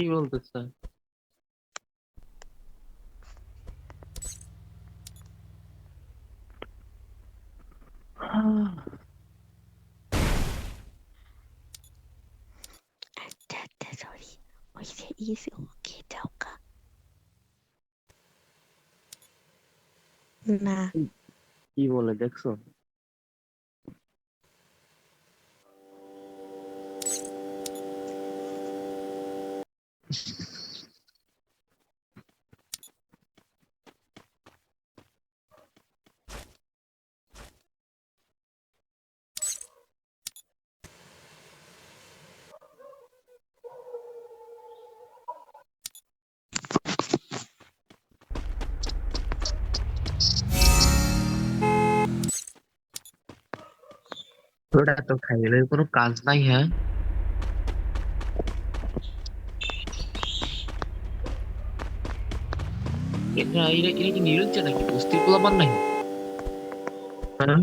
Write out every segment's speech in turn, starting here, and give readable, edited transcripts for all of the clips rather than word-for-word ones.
কি বলতেছে? সরি, ওই যে ইসে ওকে যাও কা না। কি বলে দেখছো? ওটা তো খাইলে কোনো কাজ নাই, হ্যাঁ? এরা কি নিরঞ্জ নাকি বস্তির পোলাপান নাই? হ্যাঁ?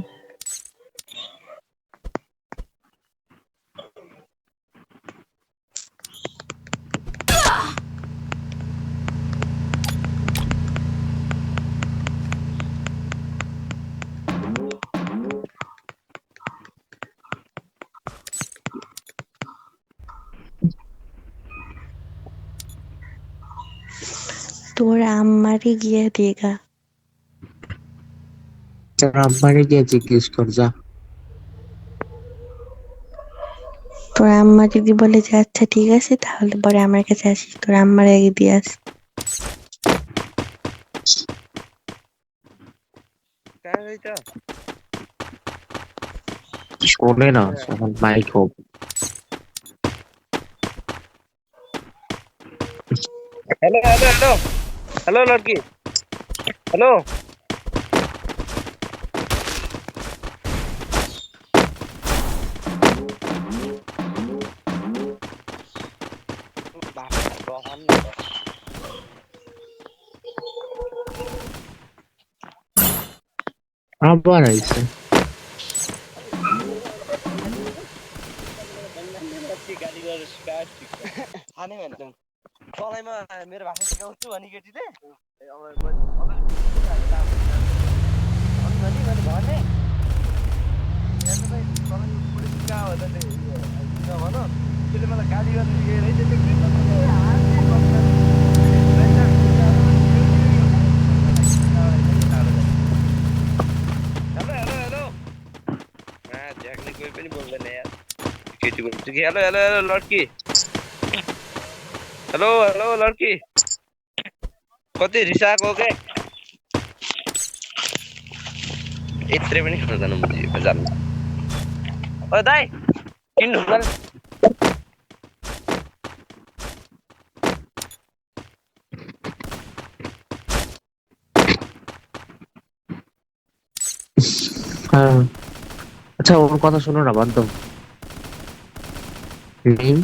তোর আম্মারে গিয়ে দেগা। তোর আব্বারে গিয়ে জিজ্ঞেস কর যা। তোর আম্মা যদি বলে যে আচ্ছা ঠিক আছে তাহলে পরে আমার কাছে আসিস, তোর আম্মার আগে দিয়ে আস। শোনে না, তখন মাইক হোক। हेलो हेलो हेलो हेलो लड़की हेलो আবার আইছে। मेरो भाषा सिकाउँछु अनि केटीले त्यसले मलाई गाली गर्नु हेलो हेलो हेलो झ्याक्ने कोही पनि बोल्दैन यार केटी बोल्छु कि हेलो हेलो हेलो लड्की हेलो हेलो लड्की कति रिसाएको के यत्रै पनि खान जानु बुझिएको जानु ओ दाइ किन्नु হ্যাঁ, আচ্ছা ওর কথা শোনো না, বাদ দাও। রিম,